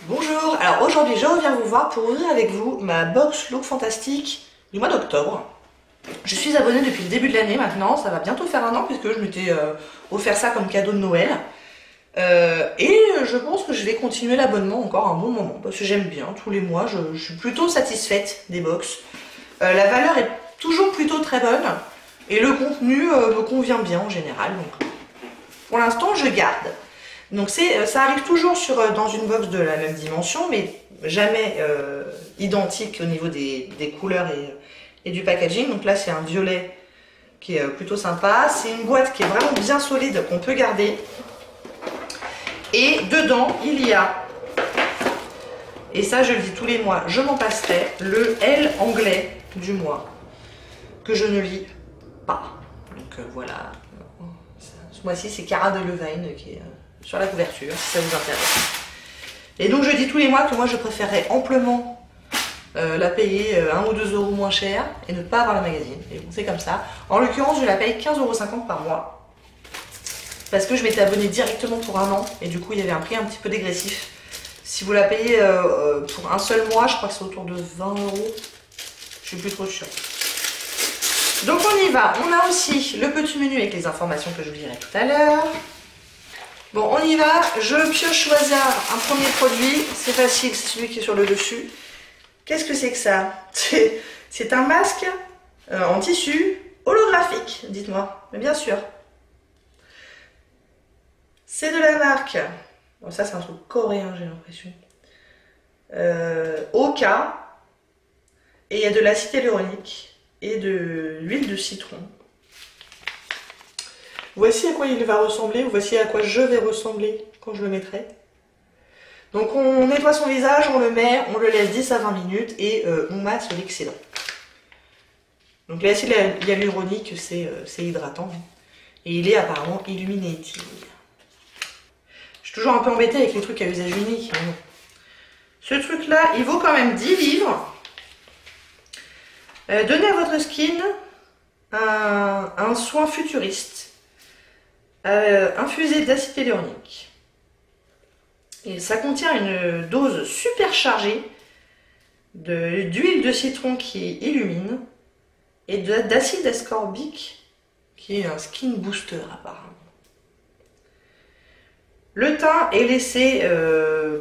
Bonjour, alors aujourd'hui je reviens vous voir pour ouvrir avec vous ma box Look Fantastique du mois d'octobre. Je suis abonnée depuis le début de l'année maintenant, ça va bientôt faire un an puisque je m'étais offert ça comme cadeau de Noël. Et je pense que je vais continuer l'abonnement encore un bon moment parce que j'aime bien, tous les mois je suis plutôt satisfaite des box. La valeur est toujours plutôt très bonne et le contenu me convient bien en général. Donc pour l'instant je garde. Donc ça arrive toujours dans une box de la même dimension, mais jamais identique au niveau des couleurs et du packaging. Donc là c'est un violet qui est plutôt sympa. C'est une boîte qui est vraiment bien solide, qu'on peut garder. Et dedans il y a, et ça je le dis tous les mois, je m'en passerai, le L anglais du mois, que je ne lis pas. Donc voilà, ce mois-ci c'est Cara Delevingne qui est sur la couverture, si ça vous intéresse. Et donc je dis tous les mois que moi je préférerais amplement la payer 1 ou 2 euros moins cher et ne pas avoir le magazine. Et bon, c'est comme ça. En l'occurrence, je la paye 15,50 € par mois. Parce que je m'étais abonnée directement pour un an et du coup il y avait un prix un petit peu dégressif. Si vous la payez pour un seul mois, je crois que c'est autour de 20 €. Je suis plus trop sûre. Donc on y va. On a aussi le petit menu avec les informations que je vous dirai tout à l'heure. Bon, on y va, je pioche au hasard un premier produit, c'est facile, c'est celui qui est sur le dessus. Qu'est-ce que c'est que ça? C'est un masque en tissu holographique, dites-moi, mais bien sûr. C'est de la marque, bon ça c'est un truc coréen j'ai l'impression, Oka, et il y a de l'acide hyaluronique et de l'huile de citron. Voici à quoi il va ressembler, ou voici à quoi je vais ressembler quand je le mettrai. Donc on nettoie son visage, on le met, on le laisse 10 à 20 minutes et on mate l'excédent. Donc l'acide hyaluronique c'est hydratant et il est apparemment illuminating. Je suis toujours un peu embêtée avec les trucs à usage unique. Hein. Ce truc là il vaut quand même 10 livres. Donnez à votre skin un soin futuriste. Infusé d'acide hyaluronique. Et ça contient une dose super chargée d'huile de citron qui illumine et d'acide ascorbique qui est un skin booster apparemment. Le teint est laissé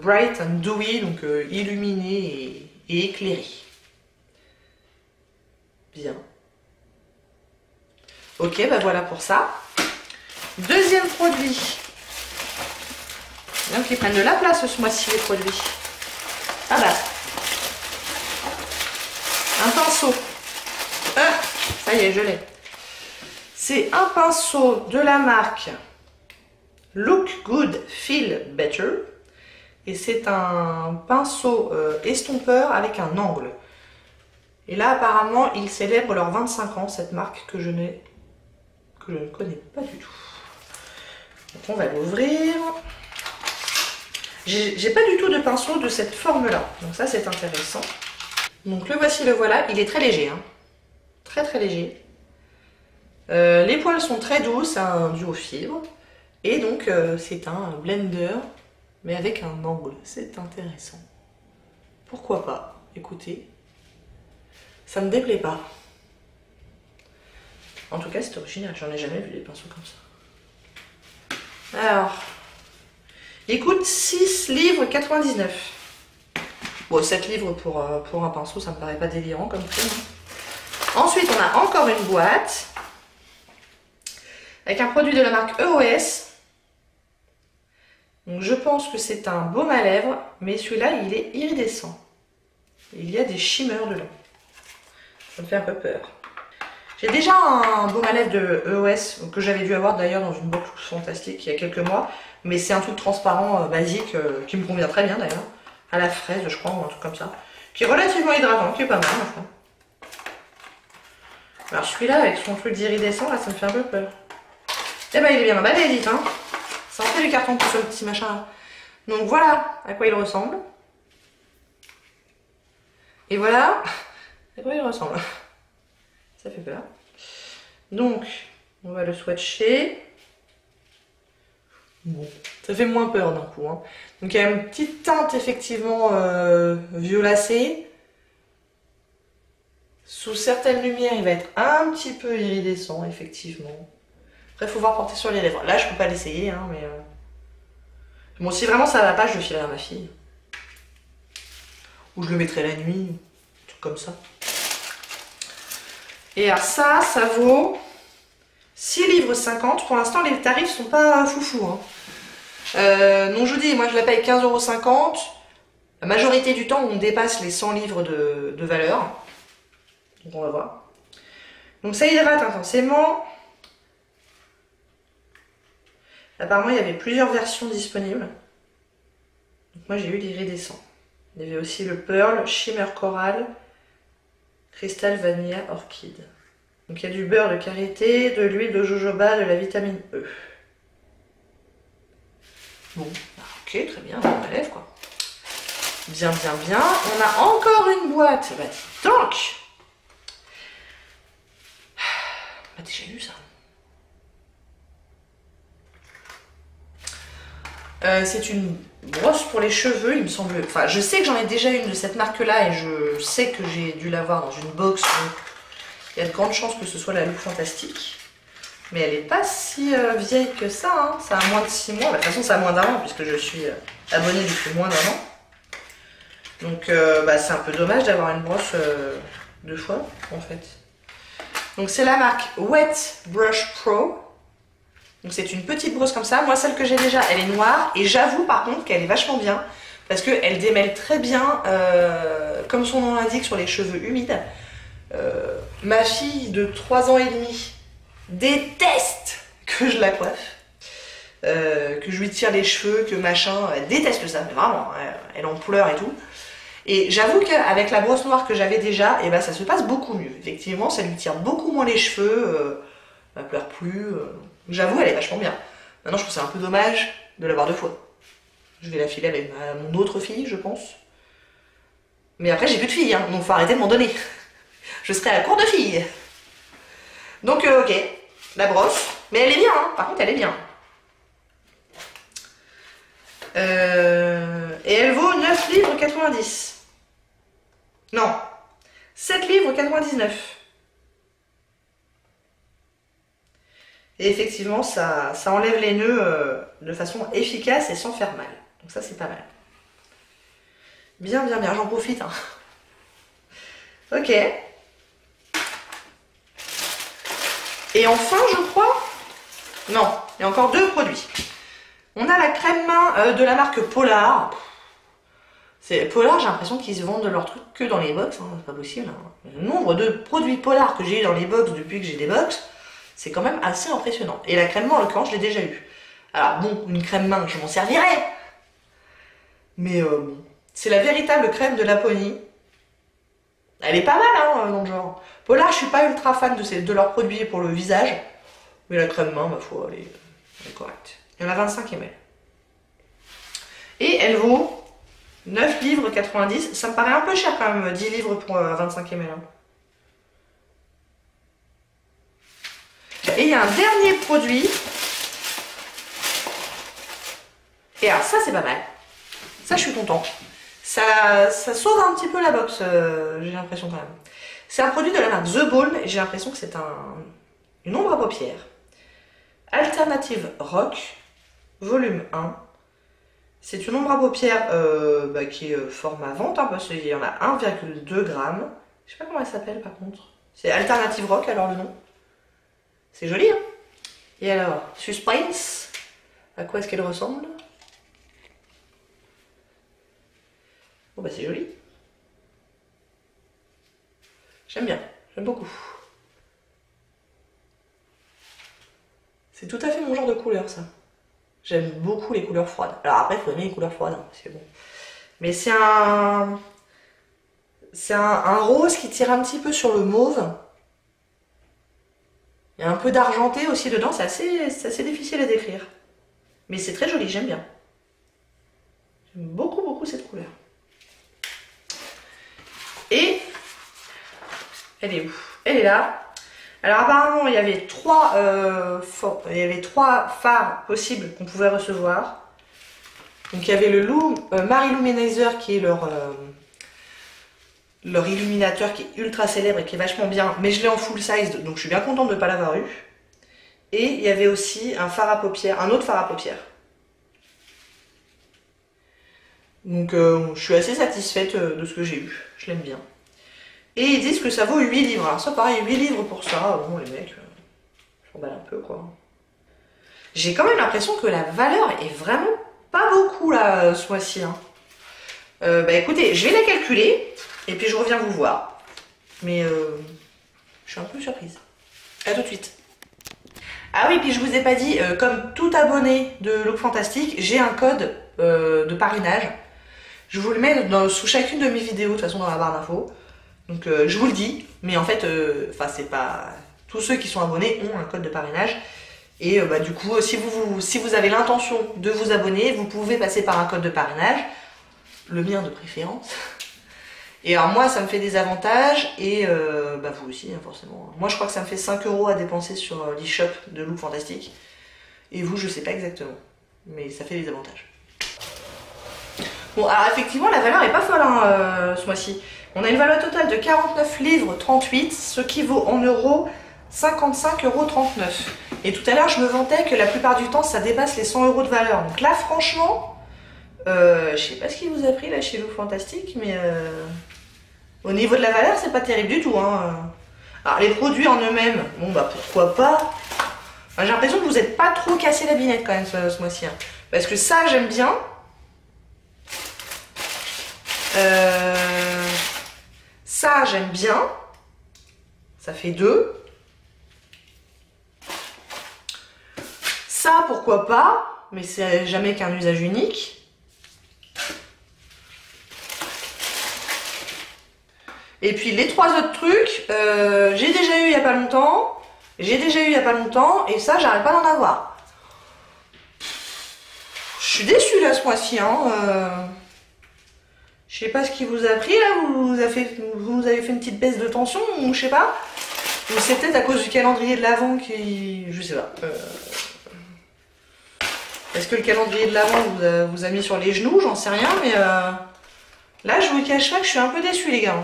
bright and dewy, donc illuminé et éclairé. Bien. Ok, bah voilà pour ça. Deuxième produit. Donc ils prennent de la place ce mois-ci les produits. Ah bah. Un pinceau. Ça y est, je l'ai. C'est un pinceau de la marque Look Good, Feel Better. Et c'est un pinceau estompeur avec un angle. Et là apparemment ils célèbrent leurs 25 ans, cette marque que je ne connais pas du tout. Donc on va l'ouvrir. J'ai pas du tout de pinceau de cette forme là, donc ça c'est intéressant. Donc le voici, le voilà, il est très léger, hein. Très très léger. Les poils sont très doux, c'est un duo fibre. Et donc c'est un blender, mais avec un angle, c'est intéressant. Pourquoi pas, écoutez, ça me déplaît pas. En tout cas c'est original, j'en ai jamais vu des pinceaux comme ça. Alors, il coûte 6 livres 99. Bon, 7 livres pour un pinceau, ça me paraît pas délirant comme prix. Ensuite, on a encore une boîte avec un produit de la marque EOS. Donc, je pense que c'est un baume à lèvres, mais celui-là, il est iridescent. Il y a des shimmers dedans. Ça me fait un peu peur. J'ai déjà un baume à lèvres de EOS que j'avais dû avoir d'ailleurs dans une box fantastique il y a quelques mois. Mais c'est un truc transparent basique qui me convient très bien d'ailleurs. À la fraise je crois, ou un truc comme ça. Qui est relativement hydratant, qui est pas mal enfin. Alors celui-là avec son truc d'iridescent là ça me fait un peu peur. Eh ben il est bien emballé, dites hein. Ça en fait du carton pour ce petit machin là. Donc voilà à quoi il ressemble. Et voilà à quoi il ressemble. Ça fait peur. Donc, on va le swatcher. Bon, ça fait moins peur d'un coup. Hein. Donc il y a une petite teinte effectivement violacée. Sous certaines lumières, il va être un petit peu iridescent, effectivement. Après, il faut voir porter sur les lèvres. Là, je peux pas l'essayer, hein, mais... Bon, si vraiment ça va pas, je le filerai à ma fille. Ou je le mettrai la nuit, un truc comme ça. Et alors ça vaut 6 livres 50. Pour l'instant, les tarifs sont pas foufou. Hein. Donc je vous dis, moi je la paye 15,50 €. La majorité du temps, on dépasse les 100 livres de valeur. Donc on va voir. Donc ça hydrate intensément. Apparemment, il y avait plusieurs versions disponibles. Donc moi j'ai eu l'iridescent. Il y avait aussi le Pearl, Shimmer Coral, Crystal Vanilla Orchid. Donc il y a du beurre de karité, de l'huile de jojoba, de la vitamine E. Bon, ok, très bien, on enlève quoi. Bien, bien, bien. On a encore une boîte. Bah dis donc. On a déjà eu ça. C'est une brosse pour les cheveux, il me semble. Enfin, je sais que j'en ai déjà une de cette marque-là et je sais que j'ai dû l'avoir dans une box. Donc il y a de grandes chances que ce soit la Look Fantastique. Mais elle n'est pas si vieille que ça. Hein. Ça a moins de 6 mois. Bah, de toute façon, ça a moins d'un an puisque je suis abonnée depuis moins d'un an. Donc, bah, c'est un peu dommage d'avoir une brosse deux fois, en fait. Donc, c'est la marque Wet Brush Pro. Donc c'est une petite brosse comme ça. Moi celle que j'ai déjà elle est noire et j'avoue par contre qu'elle est vachement bien parce qu'elle démêle très bien comme son nom l'indique sur les cheveux humides. Ma fille de 3 ans et demi déteste que je la coiffe, que je lui tire les cheveux, que machin, elle déteste ça, mais vraiment, elle en pleure et tout. Et j'avoue qu'avec la brosse noire que j'avais déjà, et ben ça se passe beaucoup mieux. Effectivement ça lui tire beaucoup moins les cheveux, elle pleure plus. J'avoue, elle est vachement bien. Maintenant, je trouve ça un peu dommage de l'avoir deux fois. Je vais la filer avec mon autre fille, je pense. Mais après, j'ai plus de filles, hein, donc faut arrêter de m'en donner. Je serai à la cour de filles. Donc, ok, la brosse. Mais elle est bien, hein. Par contre, elle est bien. Et elle vaut 9 livres 90. Non, 7 livres 99. Et effectivement, ça enlève les nœuds de façon efficace et sans faire mal. Donc ça, c'est pas mal. Bien, bien, bien. J'en profite. Hein. Ok. Et enfin, je crois... Non, il y a encore 2 produits. On a la crème main de la marque Polar. Polar, j'ai l'impression qu'ils se vendent leurs trucs que dans les box. Hein. C'est pas possible. Hein. Le nombre de produits Polar que j'ai eu dans les box depuis que j'ai des box... C'est quand même assez impressionnant. Et la crème main, en l'occurrence, je l'ai déjà eue. Alors bon, une crème main, je m'en servirai. Mais bon, c'est la véritable crème de Laponie. Elle est pas mal, hein, dans le genre. Polar, je suis pas ultra fan de leurs produits pour le visage. Mais la crème main, ma foi, elle est correcte. Il y en a 25 ml. Et elle vaut 9 livres 90. Ça me paraît un peu cher quand même, 10 livres pour 25 ml. Hein. Et il y a un dernier produit. Et alors ça c'est pas mal. Ça je suis contente. Ça sauve un petit peu la box, j'ai l'impression quand même. C'est un produit de la marque The Balm et j'ai l'impression que c'est une ombre à paupières. Alternative Rock, volume 1. C'est une ombre à paupières qui est format vente, hein, parce qu'il y en a 1,2 g. Je sais pas comment elle s'appelle par contre. C'est Alternative Rock alors le nom. C'est joli, hein. Et alors, suspense, à quoi est-ce qu'elle ressemble? Bon bah c'est joli. J'aime bien, j'aime beaucoup. C'est tout à fait mon genre de couleur ça. J'aime beaucoup les couleurs froides. Alors après, il faut aimer les couleurs froides, hein, c'est bon. Mais c'est un rose qui tire un petit peu sur le mauve. Il y a un peu d'argenté aussi dedans, c'est assez difficile à décrire. Mais c'est très joli, j'aime bien. J'aime beaucoup, beaucoup cette couleur. Et elle est où? Elle est là. Alors apparemment il y avait trois fards possibles qu'on pouvait recevoir. Donc il y avait le Mary Luminizer qui est leur illuminateur qui est ultra célèbre et qui est vachement bien, mais je l'ai en full size donc je suis bien contente de ne pas l'avoir eu. Et il y avait aussi un fard à paupières, un autre fard à paupières. Donc je suis assez satisfaite de ce que j'ai eu, je l'aime bien. Et ils disent que ça vaut 8 livres. Alors ça pareil, 8 livres pour ça, bon les mecs, je m'emballe un peu quoi. J'ai quand même l'impression que la valeur est vraiment pas beaucoup là ce mois-ci. Hein. Bah écoutez, je vais la calculer et puis je reviens vous voir. Mais je suis un peu surprise. A tout de suite. Ah oui, puis je vous ai pas dit, comme tout abonné de Look Fantastique, j'ai un code de parrainage. Je vous le mets sous chacune de mes vidéos, de toute façon dans la barre d'infos. Donc je vous le dis, mais en fait, c'est pas... Tous ceux qui sont abonnés ont un code de parrainage. Et bah, du coup, si vous avez l'intention de vous abonner, vous pouvez passer par un code de parrainage. Le mien de préférence. Et alors moi, ça me fait des avantages, et bah, vous aussi, hein, forcément. Moi, je crois que ça me fait 5 € à dépenser sur l'e-shop de Look Fantastique. Et vous, je sais pas exactement. Mais ça fait des avantages. Bon, alors effectivement, la valeur est pas folle hein, ce mois-ci. On a une valeur totale de 49 livres 38, ce qui vaut en euros 55,39 €. Et tout à l'heure, je me vantais que la plupart du temps, ça dépasse les 100 € de valeur. Donc là, franchement, je sais pas ce qu'il vous a pris là chez Look Fantastique, mais au niveau de la valeur, c'est pas terrible du tout. Hein. Alors les produits en eux-mêmes, bon bah pourquoi pas. Enfin, j'ai l'impression que vous n'êtes pas trop cassé la binette quand même ce mois-ci. Hein. Parce que ça, j'aime bien. Ça, j'aime bien. Ça fait 2. Ça, pourquoi pas. Mais c'est jamais qu'un usage unique. Et puis les 3 autres trucs, j'ai déjà eu il y a pas longtemps. Et ça, j'arrête pas d'en avoir. Je suis déçue là ce mois-ci. Hein, je sais pas ce qui vous a pris là, vous avez fait une petite baisse de tension, ou je sais pas. Ou c'est peut-être à cause du calendrier de l'Avent qui... Je sais pas. Est-ce que le calendrier de l'Avent vous a mis sur les genoux? J'en sais rien, mais là je vous cache pas que je suis un peu déçue les gars.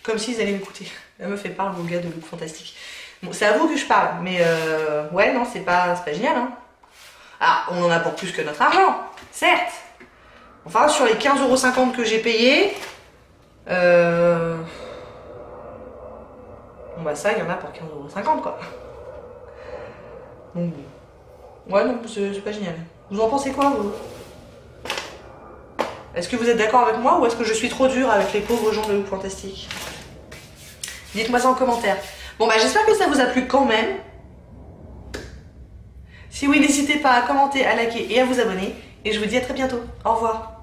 Comme s'ils allaient m'écouter. La meuf elle parle au gars de Look Fantastique. Bon, c'est à vous que je parle, mais ouais non c'est pas génial. Hein. Ah, on en a pour plus que notre argent, certes. Enfin, sur les 15,50 € que j'ai payé, bon bah ça, il y en a pour 15,50 € quoi. Donc, ouais, non, c'est pas génial. Vous en pensez quoi, vous? Est-ce que vous êtes d'accord avec moi ou est-ce que je suis trop dure avec les pauvres gens de Look Fantastique? Dites-moi ça en commentaire. Bon bah j'espère que ça vous a plu quand même. Si oui, n'hésitez pas à commenter, à liker et à vous abonner. Et je vous dis à très bientôt. Au revoir.